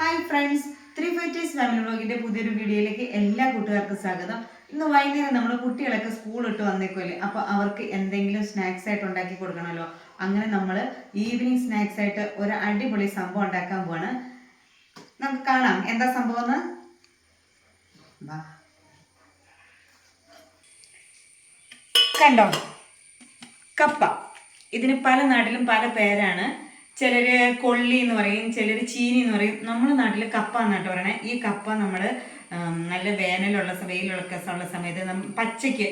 Hi friends, three fighters family വ്ളോഗിന്റെ പുതിയൊരു വീഡിയോയിലേക്ക് എല്ലാ കൂട്ടുകാർക്കും സ്വാഗതം. ഇന്ന് വൈകുന്നേരം നമ്മൾ കുട്ടികളൊക്കെ സ്കൂൾ ഇട്ട് വന്നേക്കുമല്ലേ, അപ്പോൾ അവർക്ക് എന്തെങ്കിലും സ്നാക്സ് ആയിട്ട് ഉണ്ടാക്കി കൊടുക്കണമല്ലോ. അങ്ങനെ നമ്മൾ ഈവനിങ് സ്നാക്സ് ആയിട്ട് ഒരു അടിപൊളി സംഭവം ഉണ്ടാക്കാൻ പോവാണ്. നമുക്ക് കാണാം എന്താ സംഭവം എന്ന്. കണ്ടോ, കപ്പ. ഇതിന് പല നാട്ടിലും പല പേരാണ്. ചിലര് കൊള്ളി എന്ന് പറയും, ചിലര് ചീനി എന്ന് പറയും. നമ്മുടെ നാട്ടിൽ കപ്പ എന്നാട്ടോ പറയണേ. ഈ കപ്പ നമ്മൾ നല്ല വെയിലുള്ള ഉള്ള സമയത്ത് പച്ചയ്ക്ക്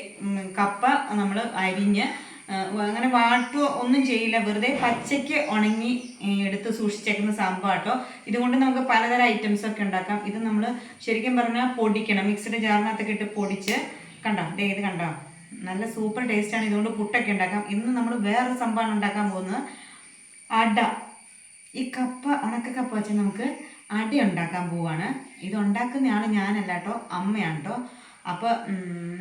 കപ്പ നമ്മൾ അരിഞ്ഞ് അങ്ങനെ വാട്ടുകയോ ഒന്നും ചെയ്യില്ല, വെറുതെ പച്ചയ്ക്ക് ഉണങ്ങി എടുത്ത് സൂക്ഷിച്ചേക്കുന്ന സംഭവം കേട്ടോ. ഇതുകൊണ്ട് നമുക്ക് പലതരം ഐറ്റംസ് ഒക്കെ ഉണ്ടാക്കാം. ഇത് നമ്മൾ ശരിക്കും പറഞ്ഞാൽ പൊടിക്കണം, മിക്സിയുടെ ജാറിനകത്തൊക്കെ ഇട്ട് പൊടിച്ച്. കണ്ടോ, ഇത് കണ്ടോ, നല്ല സൂപ്പർ ടേസ്റ്റാണ്. ഇതുകൊണ്ട് പുട്ടൊക്കെ ഉണ്ടാക്കാം. ഇന്ന് നമ്മൾ വേറൊരു സംഭവമാണ് ഉണ്ടാക്കാൻ പോകുന്നത്, അട. ഈ കപ്പ, ഉണക്കക്കപ്പ വെച്ച് നമുക്ക് അട ഉണ്ടാക്കാൻ പോവാണ്. ഇത് ഉണ്ടാക്കുന്നയാൾ ഞാനല്ല കേട്ടോ, അമ്മയാണ് കേട്ടോ. അപ്പോൾ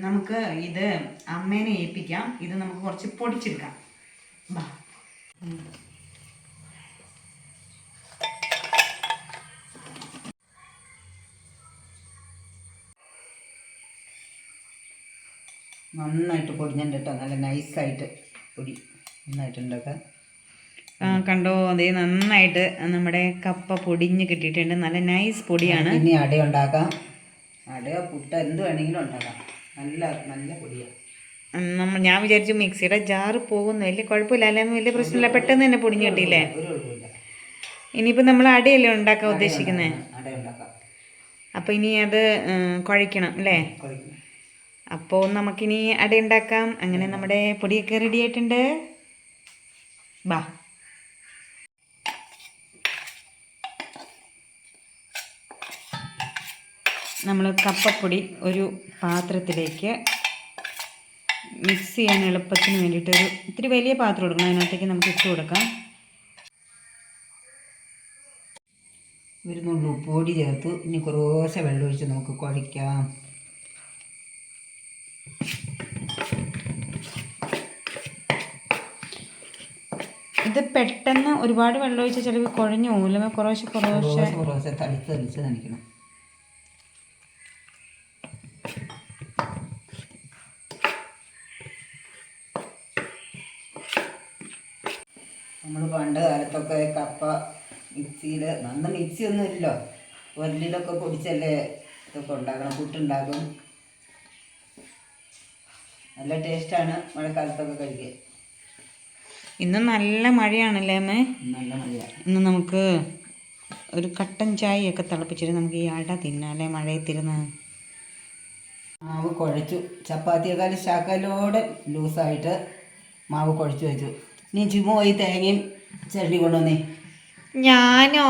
നമുക്ക് ഇത് അമ്മേനെ ഏൽപ്പിക്കാം. ഇത് നമുക്ക് കുറച്ച് പൊടിച്ചെടുക്കാം. ബാ, നന്നായിട്ട് പൊടിഞ്ഞിട്ട് കേട്ടോ, നല്ല നൈസായിട്ട് പൊടി നന്നായിട്ട് ഉണ്ടാക്കാം. കണ്ടോ, അതേ നന്നായിട്ട് നമ്മുടെ കപ്പ പൊടിഞ്ഞ് കിട്ടിയിട്ടുണ്ട്. നല്ല നൈസ് പൊടിയാണ്. ഇനി അട ഉണ്ടാക്കാം. അടയോ പുട്ട എന്ത് വേണമെങ്കിലും ഉണ്ടാക്കാം. നല്ല നല്ല പൊടിയാണ്. ഞാൻ വിചാരിച്ചു മിക്സിയുടെ ജാറ് പോകുന്നു, വലിയ കുഴപ്പമില്ല, അല്ലെങ്കിൽ വലിയ പ്രശ്നമില്ല, പെട്ടെന്ന് തന്നെ പൊടിഞ്ഞ് കിട്ടിയില്ലേ. ഇനിയിപ്പോൾ നമ്മൾ അടയല്ലേ ഉണ്ടാക്കാൻ ഉദ്ദേശിക്കുന്നത്. അട ഉണ്ടാക്കാം. അപ്പോൾ ഇനി അത് കുഴയ്ക്കണം അല്ലേ. അപ്പോൾ നമുക്കിനി അട ഉണ്ടാക്കാം. അങ്ങനെ നമ്മുടെ പൊടിയൊക്കെ റെഡി ആയിട്ടുണ്ട്. ബാ, നമ്മൾ കപ്പപ്പൊടി ഒരു പാത്രത്തിലേക്ക് മിക്സ് ചെയ്യാൻ എളുപ്പത്തിന് വേണ്ടിയിട്ട് ഒരു ഇത്തിരി വലിയ പാത്രം എടുക്കണം. അതിനകത്തേക്ക് നമുക്ക് ഇട്ട് കൊടുക്കാം. ഒരു നുള്ളു പൊടി ചേർത്ത് ഇനി കുറേശ്ശെ വെള്ളം ഒഴിച്ച് നമുക്ക് കുഴയ്ക്കാം. ഇത് പെട്ടെന്ന് ഒരുപാട് വെള്ളം ഒഴിച്ച് ചിലപ്പോൾ കുഴഞ്ഞു പോകില്ല. കുറേശ്ശെ തളിച്ച് നനയ്ക്കണം. നമ്മൾ പണ്ട് കാലത്തൊക്കെ കപ്പ മിക്സിയിൽ, നന്ന മിക്സി ഒന്നും ഇല്ലല്ലോ, ഉരലിലൊക്കെ പൊടിച്ചല്ലേ ഇതൊക്കെ ഉണ്ടാക്കണം, പുട്ടുണ്ടാക്കും. നല്ല ടേസ്റ്റാണ് മഴക്കാലത്തൊക്കെ കഴിക്കാൻ. ഇന്ന് നല്ല മഴയാണല്ലേ അമ്മേ. നല്ല മഴയാണ്. ഇന്ന് നമുക്ക് ഒരു കട്ടൻ ചായയൊക്കെ തിളപ്പിച്ചിട്ട് നമുക്ക് ഈ അട തിന്നാലേ മഴയത്തിരുന്ന്. മാവ് കുഴച്ചു, ചപ്പാത്തിയേക്കാൾ ശകലോടെ ലൂസായിട്ട് മാവ് കുഴച്ച് വെച്ചു. നീ ചുമ്മാ പോയി തേങ്ങയും ചിരണ്ടി കൊണ്ടുവന്നേ. ഞാനോ?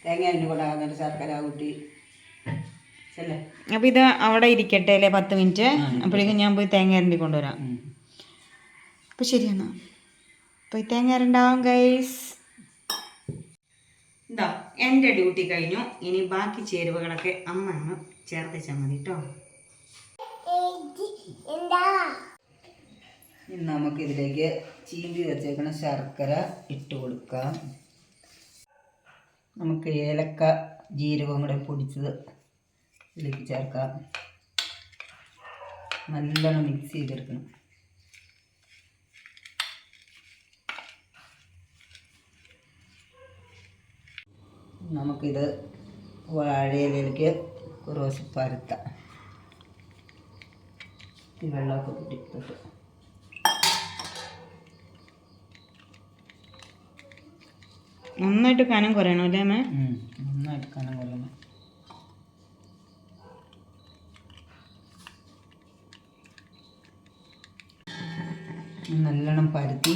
തേങ്ങ അരിഞ്ഞു കൊണ്ടാകുന്നുണ്ട്, ശർക്കര കൂട്ടി ചെല്ലേ. അപ്പം ഇത് അവിടെ ഇരിക്കട്ടെ അല്ലേ 10 മിനിറ്റ്. അപ്പോഴേക്കും ഞാൻ പോയി തേങ്ങ അരണ്ടി കൊണ്ടുവരാം. അപ്പം ശരിയെന്നാ, പോയി തേങ്ങ അരണ്ടാവും ഗൈസ്. ഇതാ എൻ്റെ ഡ്യൂട്ടി കഴിഞ്ഞു. ഇനി ബാക്കി ചേരുവകളൊക്കെ അമ്മയാണ് ചേർത്ത് മതി കേട്ടോ. ഇനി നമുക്കിതിലേക്ക് ചീന്തി വെച്ചേക്കണ ശർക്കര ഇട്ട് കൊടുക്കാം. നമുക്ക് ഏലക്ക ജീരകവും കൂടെ പൊടിച്ചത് ഇതിലേക്ക് ചേർക്കാം. നല്ലോണം മിക്സ് ചെയ്തെടുക്കണം. നമുക്കിത് വാഴയിലേക്ക് കുറച്ച് പരത്താം. ഈ വെള്ളമൊക്കെ കൂട്ടിയിട്ട് നന്നായിട്ട് കനം കുറയണം അല്ലേ അമ്മ? നന്നായിട്ട് കനം കുറയണം. നല്ലോണം പരത്തി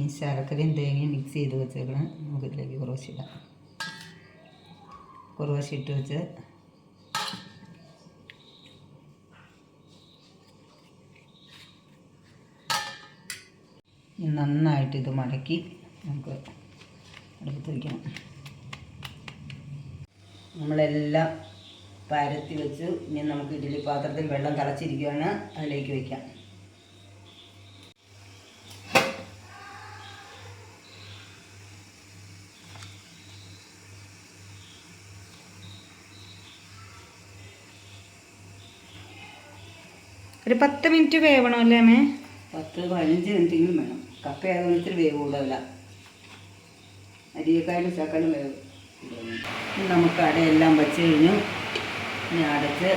ഈ ശർക്കരയും തേങ്ങയും മിക്സ് ചെയ്ത് വെച്ചേക്കണം. നമുക്കിതിലേക്ക് കുറച്ചിടാം. കുറച്ചിട്ട് വെച്ച് നന്നായിട്ട് ഇത് മടക്കി നമുക്ക് അടുപ്പത്ത് വയ്ക്കണം. നമ്മളെല്ലാം പരത്തി വെച്ചു. ഇനി നമുക്ക് ഇഡ്ഡലി പാത്രത്തിൽ വെള്ളം തിളച്ചിരിക്കുകയാണ്, അതിലേക്ക് വയ്ക്കാം. ഒരു 10 മിനിറ്റ് വേവണം അല്ലേ അമ്മേ? 10-15 മിനിറ്റെങ്കിലും വേണം. കപ്പ ആയതുകൊണ്ട് ഇത്തിരി വേവ് കൂടുതല, അരിയേക്കാളും ശകലം വേവ്. നമുക്ക് അടയെല്ലാം വച്ച് കഴിഞ്ഞു. ഇനി അടച്ച്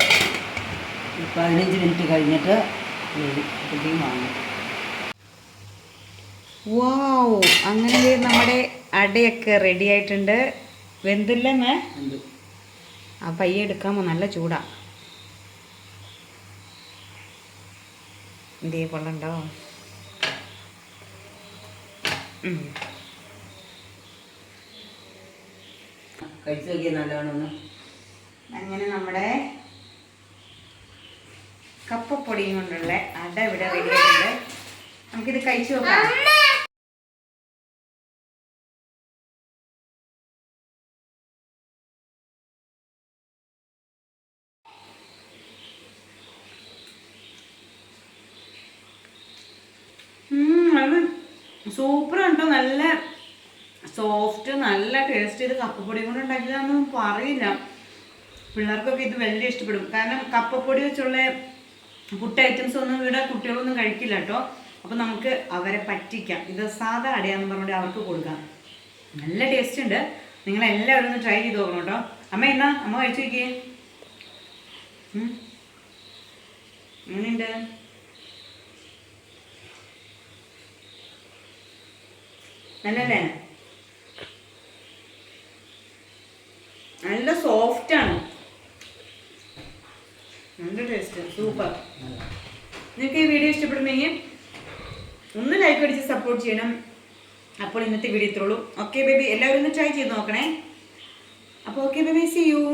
15 മിനിറ്റ് കഴിഞ്ഞിട്ട് വേവിക്കുകയും വാങ്ങും. വാവ്, അങ്ങനെ നമ്മുടെ അടയൊക്കെ റെഡി ആയിട്ടുണ്ട്. വെന്തില്ലേ മേ? ആ പയ്യെ എടുക്കാമോ? നല്ല ചൂടാ. ഇതേ കൊള്ളണ്ടോ? കഴിച്ചു നോക്കിയാൽ നല്ലതാണെന്ന്. അങ്ങനെ നമ്മുടെ കപ്പപ്പൊടിയും കൊണ്ടുള്ള അട ഇവിടെ റെഡി ആയിട്ടുണ്ട്. നമുക്കിത് കഴിച്ചു നോക്കാം. സൂപ്പറാണ് കേട്ടോ, നല്ല സോഫ്റ്റ്, നല്ല ടേസ്റ്റ്. ഇത് കപ്പപ്പൊടി കൊണ്ട് ഉണ്ടാക്കിയതാണെന്ന് പറയില്ല. പിള്ളേർക്കൊക്കെ ഇത് വലിയ ഇഷ്ടപ്പെടും. കാരണം കപ്പപ്പൊടി വെച്ചുള്ള പുട്ട് ഐറ്റംസ് ഒന്നും ഇവിടെ കുട്ടികളൊന്നും കഴിക്കില്ല കേട്ടോ. അപ്പം നമുക്ക് അവരെ പറ്റിക്കാം. ഇത് സാധാ അടയാന്ന് പറഞ്ഞുകൊണ്ട് അവർക്ക് കൊടുക്കാം. നല്ല ടേസ്റ്റ് ഉണ്ട്. നിങ്ങളെല്ലാവരും ഒന്ന് ട്രൈ ചെയ്ത് നോക്കണം കേട്ടോ. അമ്മ എന്നാ അമ്മ കഴിച്ചു നോക്കിയേ, എങ്ങനെയുണ്ട്? നല്ലല്ലേ? നല്ല സോഫ്റ്റ് ആണ്, നല്ല ടേസ്റ്റ്, സൂപ്പർ. നിങ്ങൾക്ക് ഈ വീഡിയോ ഇഷ്ടപ്പെടുന്നെങ്കിൽ ഒന്ന് ലൈക്ക് അടിച്ച് സപ്പോർട്ട് ചെയ്യണം. അപ്പോൾ ഇന്നത്തെ വീഡിയോ ഇത്രയുള്ളൂ. ഓക്കെ ബേബി, എല്ലാവരും ഒന്ന് ട്രൈ ചെയ്ത് നോക്കണേ. അപ്പോൾ ഓക്കെ ബേബി, സീ യു.